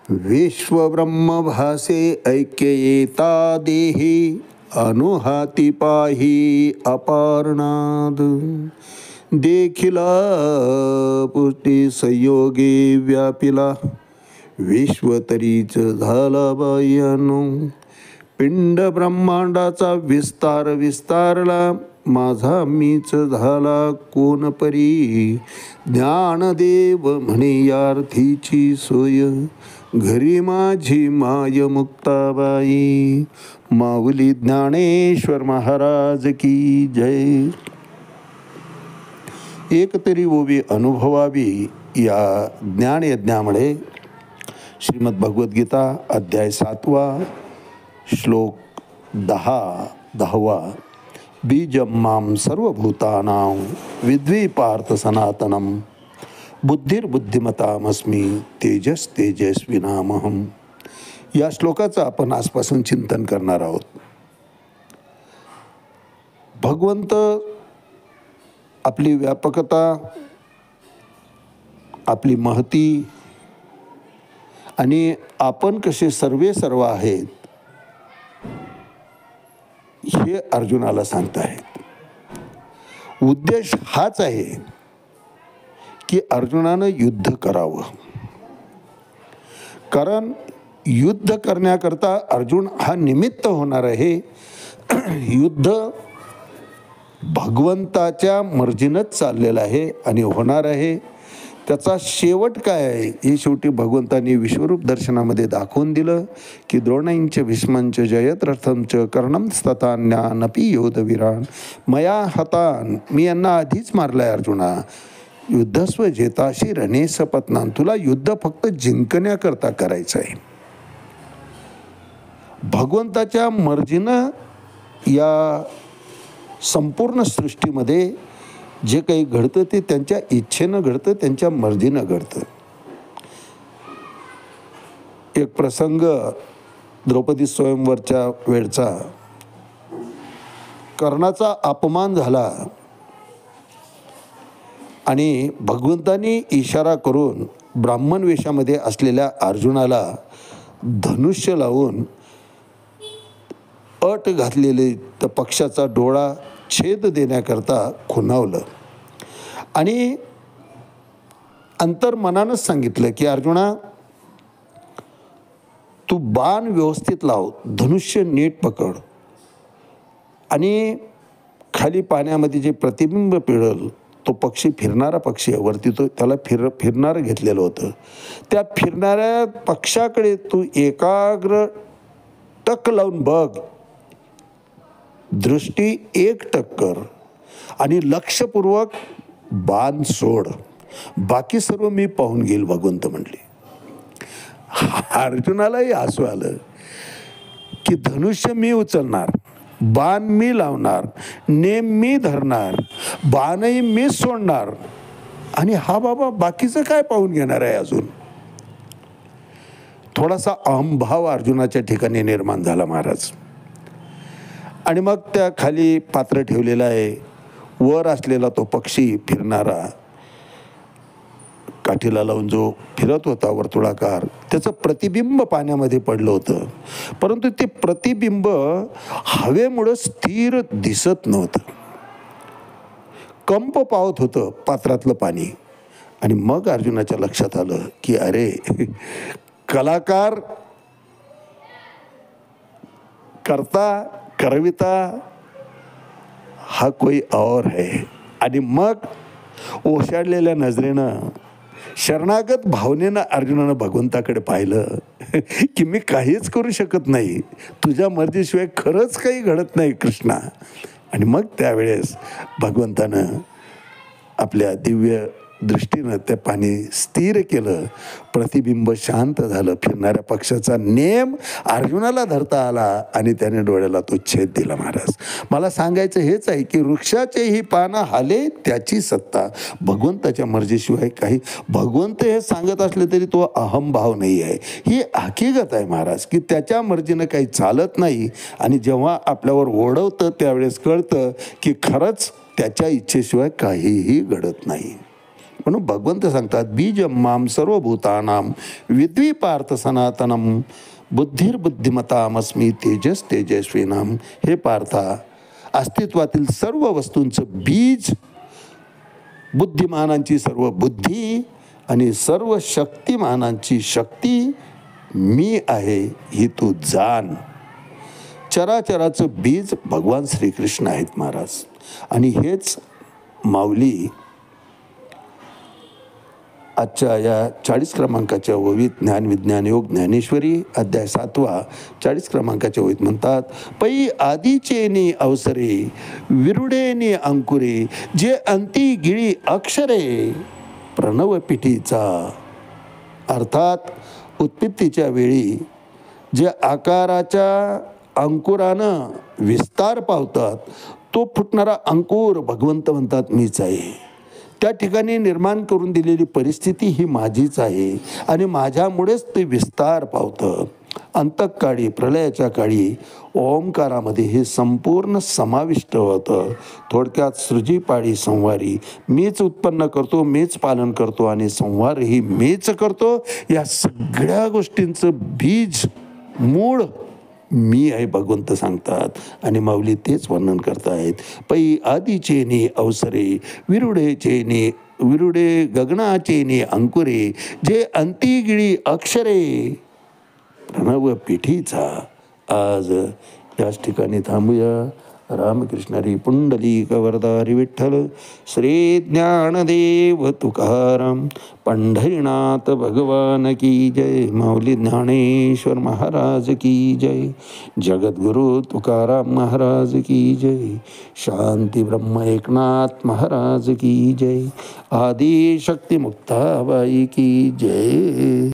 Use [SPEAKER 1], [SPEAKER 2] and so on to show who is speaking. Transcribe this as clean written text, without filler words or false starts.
[SPEAKER 1] विश्वब्रह्म भासे ऐक्य येता देही अनुहाती पाही अपारनाद देखिला पुष्टी संयोगे व्यापिला विश्वतरीच झाला बाह्यानो पिंड ब्रह्मांडाचा विस्तार विस्तारला माझा मीच झाला कोण परी ज्ञानदेव म्हणे यार्थीची सोय घरी माझी माय मुक्ताबाई माऊली ज्ञानेश्वर महाराज की जय. एक तरी ओवी अनुभवावी या ज्ञानयज्ञामुळे श्रीमद भगवद्गीता अध्याय 7 श्लोक 10 बीजं मां सर्वभूतानां विद्विपार्थ सनातनम बुद्धिर्बुद्धिमतामस्मी तेजस तेजस्विनामहम. या श्लोकाचं आपण आजपासून चिंतन करणार आहोत. भगवंत आपली व्यापकता, आपली महती आणि आपण कसे सर्व आहेत हे अर्जुनाला सांगत आहेत. उद्देश हाच आहे की अर्जुनानं युद्ध करावं. कारण युद्ध करण्याकरता अर्जुन हा निमित्त होणार आहे. युद्ध भगवंताच्या मर्जीनंच चाललेलं आहे आणि होणार आहे. त्याचा शेवट काय आहे हे शेवटी भगवंतांनी विश्वरूप दर्शनामध्ये दाखवून दिलं की द्रोणांच भीष्मांच जयद्रथंच कर्णंस्ततान्यानपि योधवीरान मया हतान. मी यांना आधीच मारलाय अर्जुना. युद्धस्व जेताशी रणे सपत्नान. तुला युद्ध फक्त जिंकण्याकरता करायचं आहे. भगवंताच्या मर्जीनं या संपूर्ण सृष्टीमध्ये जे काही घडतं ते त्यांच्या इच्छेनं घडतं, त्यांच्या मर्जीनं घडतं. एक प्रसंग द्रौपदी स्वयंवरच्या वेळचा कर्णाचा अपमान झाला आणि भगवंतांनी इशारा करून ब्राह्मण वेशामध्ये असलेल्या अर्जुनाला धनुष्य लावून अट घातलेले तर पक्षाचा डोळा छेद देण्याकरता खुणावलं आणि अंतर्मनानंच सांगितलं की अर्जुना तू बाण व्यवस्थित लाव, धनुष्य नीट पकड आणि खाली पाण्यामध्ये जे प्रतिबिंब पिळल तो पक्षी फिरणारा पक्षी आहे. वरती तो त्याला फिरणारं घेतलेलं होतं. त्या फिरणाऱ्या पक्षाकडे तू एकाग्र टक लावून बघ, दृष्टी एकटक कर आणि लक्षपूर्वक बाण सोड, बाकी सर्व मी पाहून घेईल भगवंत म्हणले. अर्जुनालाही हसू आलं की धनुष्य मी उचलणार, बाण मी लावणार, नेम मी धरणार, बाणही मी सोडणार आणि हा बाबा बाकीचं काय पाहून घेणार आहे. अजून थोडासा अहंभाव अर्जुनाच्या ठिकाणी निर्माण झाला महाराज. आणि मग त्या खाली पात्र ठेवलेलं आहे, वर असलेला तो पक्षी फिरणारा काठीला लावून जो फिरत होता वर्तुळाकार, त्याचं प्रतिबिंब पाण्यामध्ये पडलं होतं. परंतु ते प्रतिबिंब हवेमुळं स्थिर दिसत नव्हतं, कंप पावत होतं पात्रातलं पाणी. आणि मग अर्जुनाच्या लक्षात आलं की अरे कलाकार करता करविता हा कोई और है. आणि मग ओशाडलेल्या नजरेनं शरणागत भावनेनं अर्जुनानं भगवंताकडे पाहिलं की मी काहीच करू शकत नाही, तुझ्या मर्जीशिवाय खरंच काही घडत नाही कृष्णा. आणि मग त्यावेळेस भगवंतानं आपल्या दिव्य दृष्टीनं ते पाणी स्थिर केलं, प्रतिबिंब शांत झालं, फिरणाऱ्या पक्षाचा नेम अर्जुनाला धरता आला आणि त्याने डोळ्याला तो छेद दिला. महाराज मला सांगायचं हेच आहे की वृक्षाचेही पानं हाले त्याची सत्ता, भगवंताच्या मर्जीशिवाय काही. भगवंत हे सांगत असले तरी तो अहंभाव नाही आहे, ही हकीकत आहे महाराज की त्याच्या मर्जीनं काही चालत नाही. आणि जेव्हा आपल्यावर ओढवतं त्यावेळेस कळतं की खरंच त्याच्या इच्छेशिवाय काहीही घडत नाही. म्हणून भगवंत सांगतात बीजं माम सर्वभूतानां विद्वी पार्थ सनातनम बुद्धिर्बुद्धिमतामस्मी तेजस तेजस्वीनाम. हे पार्था, अस्तित्वातील सर्व वस्तूंचं बीज, बुद्धिमानांची सर्व बुद्धी आणि सर्व शक्तिमानांची शक्ती मी आहे ही तू जाण. चराचराचं बीज भगवान श्रीकृष्ण आहेत महाराज. आणि हेच माऊली आजच्या या 40 क्रमांकाच्या ओवीत ज्ञान विज्ञान योग ज्ञानेश्वरी अध्याय 7 40 क्रमांकाच्या ओवीत म्हणतात, पै आदिचेनी अवसरे विरुडेनी अंकुरे जे अंती गिळी अक्षरे प्रणव पिठीचा. अर्थात उत्पत्तीच्या वेळी जे आकाराच्या अंकुरानं विस्तार पावतात तो फुटणारा अंकुर भगवंत म्हणतात मीच आहे. त्या ठिकाणी निर्माण करून दिलेली परिस्थिती ही माझीच आहे आणि माझ्यामुळेच ते विस्तार पावतं. अंतकाळी प्रलयाच्या काळी ओंकारामध्ये हे संपूर्ण समाविष्ट होतं. थोडक्यात सृजीपाळी संवारी मीच उत्पन्न करतो, मीच पालन करतो आणि संहारही मीच करतो. या सगळ्या गोष्टींचं बीज मूळ मी आहे भगवंत सांगतात. आणि माऊली तेच वर्णन करतायत. पै आदिचेनी अवसरे विरुडे गगनाचेनी अंकुरे जे अंतिगिळी अक्षरे प्रणव पिठीचा. आज याच ठिकाणी थांबूया. रामकृष्ण हरी पुंडलिक वरदारी विठ्ठल. श्री ज्ञानदेव तुकाराम पंढरीनाथ भगवान की जय. माऊली ज्ञानेश्वर महाराज की जय. जगद्गुरु तुकाराम महाराज की जय. शांती ब्रह्म एकनाथ महाराज की जय. आदिशक्ती मुक्ताबाई की जय.